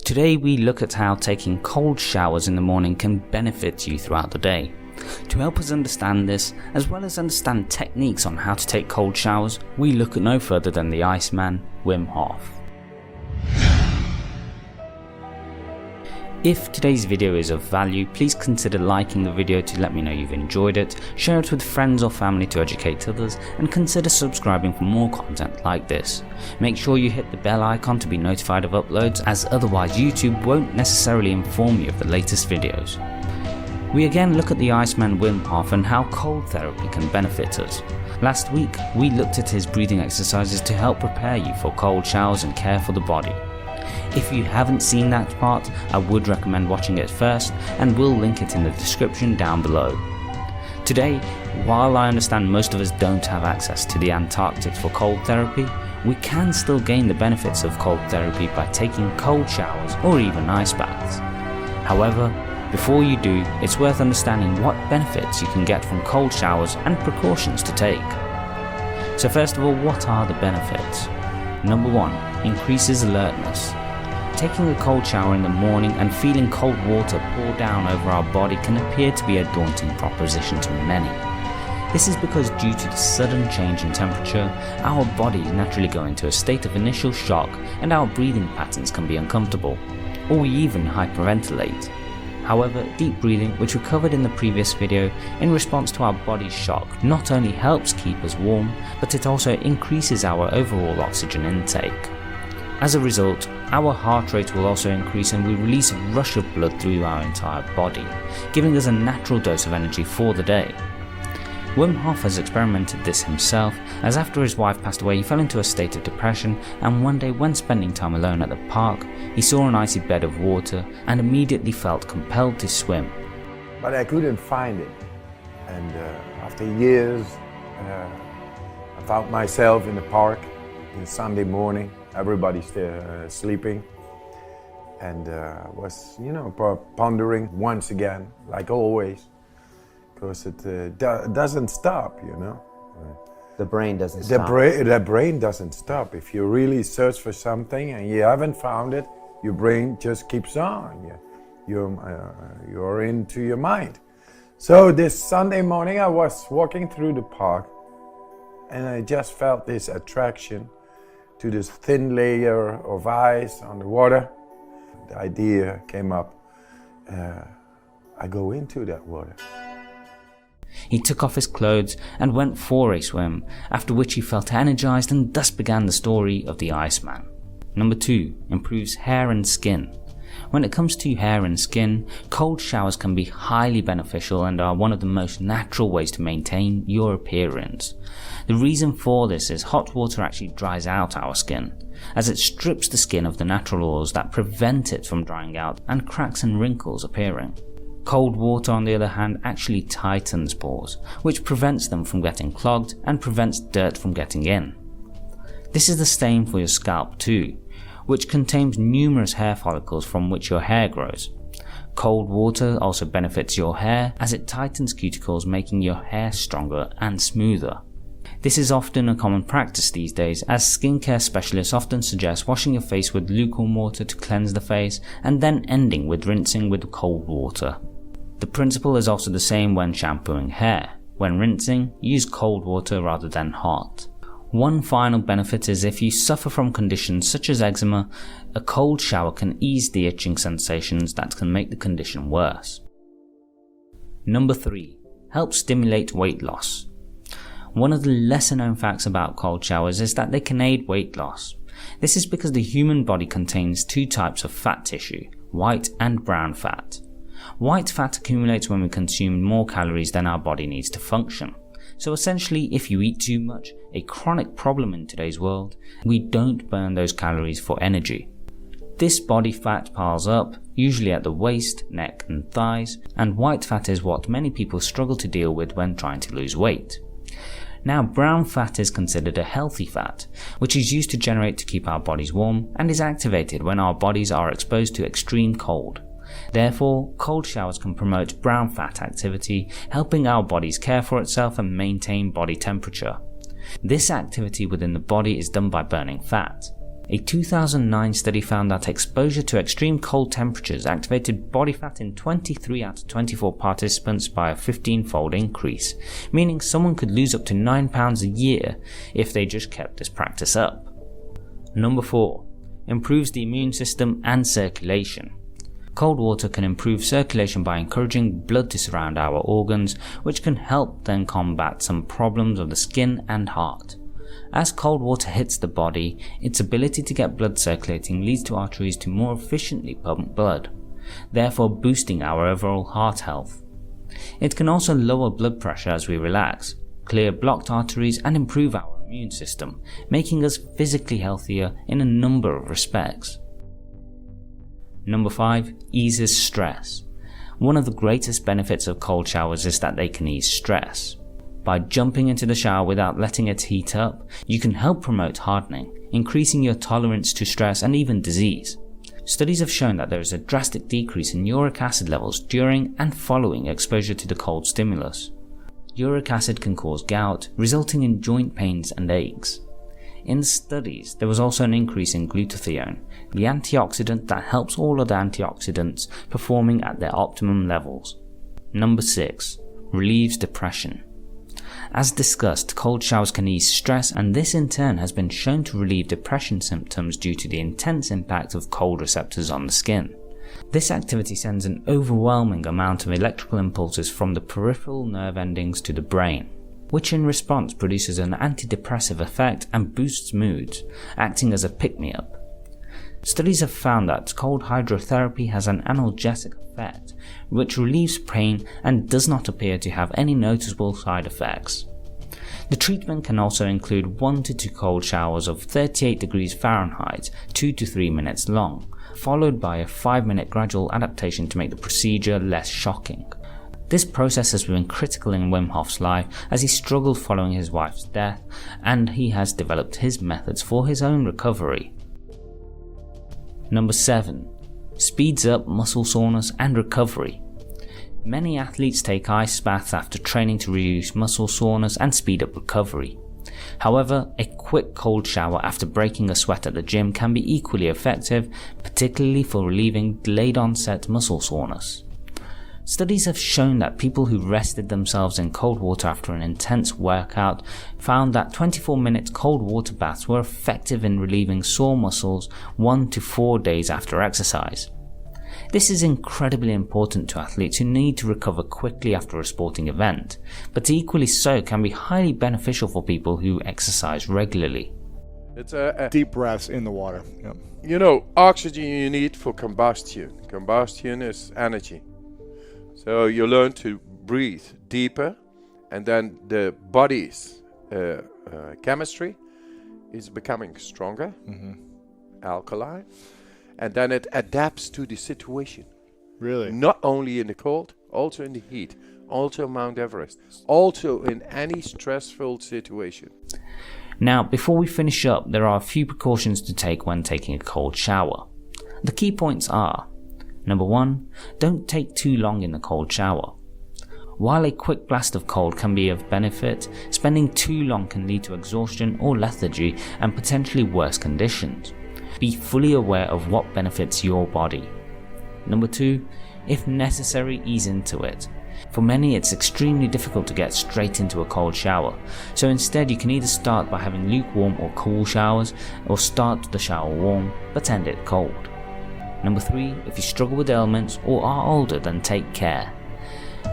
Today we look at how taking cold showers in the morning can benefit you throughout the day. To help us understand this, as well as understand techniques on how to take cold showers, we look at no further than the Iceman, Wim Hof. If today's video is of value, please consider liking the video to let me know you've enjoyed it, share it with friends or family to educate others, and consider subscribing for more content like this. Make sure you hit the bell icon to be notified of uploads, as otherwise YouTube won't necessarily inform you of the latest videos. We again look at the Iceman Wim Hof and how cold therapy can benefit us. Last week we looked at his breathing exercises to help prepare you for cold showers and care for the body. If you haven't seen that part, I would recommend watching it first, and we'll link it in the description down below. Today, while I understand most of us don't have access to the Antarctic for cold therapy, we can still gain the benefits of cold therapy by taking cold showers or even ice baths. However, before you do, it's worth understanding what benefits you can get from cold showers and precautions to take. So first of all, what are the benefits? Number 1, increases alertness. Taking a cold shower in the morning and feeling cold water pour down over our body can appear to be a daunting proposition to many. This is because due to the sudden change in temperature, our bodies naturally go into a state of initial shock and our breathing patterns can be uncomfortable, or we even hyperventilate. However, deep breathing, which we covered in the previous video, in response to our body's shock, not only helps keep us warm, but it also increases our overall oxygen intake. As a result, our heart rate will also increase and we release a rush of blood through our entire body, giving us a natural dose of energy for the day. Wim Hof has experimented this himself, as after his wife passed away he fell into a state of depression, and one day when spending time alone at the park, he saw an icy bed of water and immediately felt compelled to swim. But I couldn't find it, and after years I found myself in the park on Sunday morning. Everybody's still sleeping, and was, pondering once again, like always, because it doesn't stop, The brain doesn't stop. The brain doesn't stop. If you really search for something and you haven't found it, your brain just keeps on. You're into your mind. So this Sunday morning I was walking through the park, and I just felt this attraction to this thin layer of ice on the water. The idea came up, I go into that water. He took off his clothes and went for a swim, after which he felt energized, and thus began the story of the Iceman. Number 2, improves hair and skin. When it comes to hair and skin, cold showers can be highly beneficial and are one of the most natural ways to maintain your appearance. The reason for this is hot water actually dries out our skin, as it strips the skin of the natural oils that prevent it from drying out and cracks and wrinkles appearing. Cold water, on the other hand, actually tightens pores, which prevents them from getting clogged and prevents dirt from getting in. This is the same for your scalp too, which contains numerous hair follicles from which your hair grows. Cold water also benefits your hair as it tightens cuticles, making your hair stronger and smoother. This is often a common practice these days, as skincare specialists often suggest washing your face with lukewarm water to cleanse the face and then ending with rinsing with cold water. The principle is also the same when shampooing hair. When rinsing, use cold water rather than hot. One final benefit is if you suffer from conditions such as eczema, a cold shower can ease the itching sensations that can make the condition worse. Number 3, helps stimulate weight loss. One of the lesser known facts about cold showers is that they can aid weight loss. This is because the human body contains 2 types of fat tissue, white and brown fat. White fat accumulates when we consume more calories than our body needs to function. So essentially, if you eat too much, a chronic problem in today's world, we don't burn those calories for energy. This body fat piles up, usually at the waist, neck and thighs, and white fat is what many people struggle to deal with when trying to lose weight. Now, brown fat is considered a healthy fat, which is used to generate to keep our bodies warm and is activated when our bodies are exposed to extreme cold. Therefore, cold showers can promote brown fat activity, helping our bodies care for itself and maintain body temperature. This activity within the body is done by burning fat. A 2009 study found that exposure to extreme cold temperatures activated body fat in 23 out of 24 participants by a 15-fold increase, meaning someone could lose up to 9 pounds a year if they just kept this practice up. Number 4. Improves the immune system and circulation. Cold water can improve circulation by encouraging blood to surround our organs, which can help then combat some problems of the skin and heart. As cold water hits the body, its ability to get blood circulating leads to arteries to more efficiently pump blood, therefore boosting our overall heart health. It can also lower blood pressure as we relax, clear blocked arteries and improve our immune system, making us physically healthier in a number of respects. Number 5. Eases stress. One of the greatest benefits of cold showers is that they can ease stress. By jumping into the shower without letting it heat up, you can help promote hardening, increasing your tolerance to stress and even disease. Studies have shown that there is a drastic decrease in uric acid levels during and following exposure to the cold stimulus. Uric acid can cause gout, resulting in joint pains and aches. In the studies, there was also an increase in glutathione, the antioxidant that helps all other antioxidants performing at their optimum levels. Number 6. Relieves depression. As discussed, cold showers can ease stress, and this in turn has been shown to relieve depression symptoms due to the intense impact of cold receptors on the skin. This activity sends an overwhelming amount of electrical impulses from the peripheral nerve endings to the brain, which in response produces an antidepressive effect and boosts moods, acting as a pick-me-up. Studies have found that cold hydrotherapy has an analgesic effect, which relieves pain and does not appear to have any noticeable side effects. The treatment can also include 1 to 2 cold showers of 38 degrees Fahrenheit, 2 to 3 minutes long, followed by a 5-minute gradual adaptation to make the procedure less shocking. This process has been critical in Wim Hof's life as he struggled following his wife's death, and he has developed his methods for his own recovery. Number 7. Speeds up muscle soreness and recovery. Many athletes take ice baths after training to reduce muscle soreness and speed up recovery. However, a quick cold shower after breaking a sweat at the gym can be equally effective, particularly for relieving delayed onset muscle soreness. Studies have shown that people who rested themselves in cold water after an intense workout found that 24-minute cold water baths were effective in relieving sore muscles 1 to 4 days after exercise. This is incredibly important to athletes who need to recover quickly after a sporting event, but equally so can be highly beneficial for people who exercise regularly. It's a deep breaths in the water. Yeah. You know, oxygen you need for combustion. Combustion is energy. So you learn to breathe deeper, and then the body's chemistry is becoming stronger, alkaline, and then it adapts to the situation. Really? Not only in the cold, also in the heat, also Mount Everest, also in any stressful situation. Now, before we finish up, there are a few precautions to take when taking a cold shower. The key points are: Number 1. Don't take too long in the cold shower. While a quick blast of cold can be of benefit, spending too long can lead to exhaustion or lethargy and potentially worse conditions. Be fully aware of what benefits your body. Number 2. If necessary, ease into it. For many, it's extremely difficult to get straight into a cold shower, so instead you can either start by having lukewarm or cool showers, or start the shower warm but end it cold. Number 3. If you struggle with ailments or are older, then take care.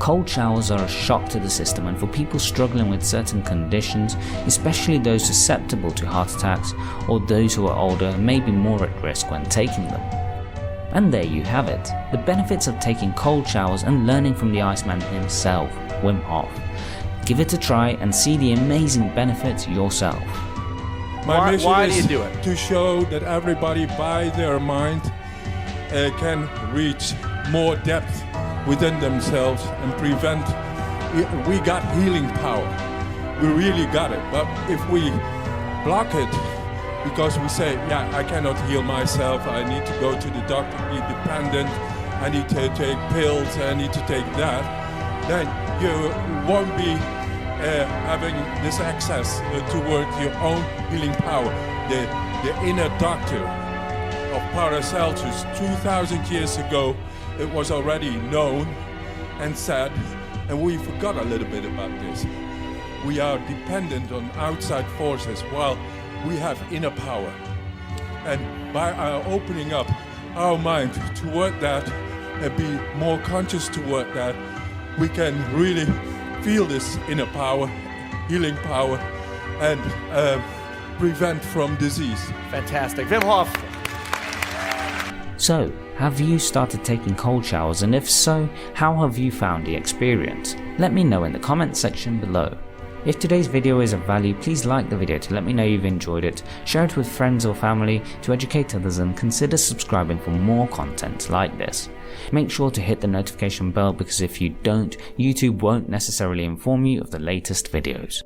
Cold showers are a shock to the system, and for people struggling with certain conditions, especially those susceptible to heart attacks or those who are older, may be more at risk when taking them. And there you have it, the benefits of taking cold showers and learning from the Iceman himself, Wim Hof. Give it a try and see the amazing benefits yourself. My mission why is do you do it? to show that everybody by their mind can reach more depth within themselves and prevent. We got healing power. We really got it. But if we block it because we say, yeah, I cannot heal myself, I need to go to the doctor, be dependent, I need to take pills, I need to take that, then you won't be having this access toward your own healing power. The the inner doctor of Paracelsus 2,000 years ago. It was already known and said, and we forgot a little bit about this. We are dependent on outside forces while we have inner power. And by opening up our mind toward that and be more conscious toward that, we can really feel this inner power, healing power, and prevent from disease. Fantastic. Wim Hof. So, have you started taking cold showers, and if so, how have you found the experience? Let me know in the comment section below. If today's video is of value, please like the video to let me know you've enjoyed it, share it with friends or family to educate others, and consider subscribing for more content like this. Make sure to hit the notification bell, because if you don't, YouTube won't necessarily inform you of the latest videos.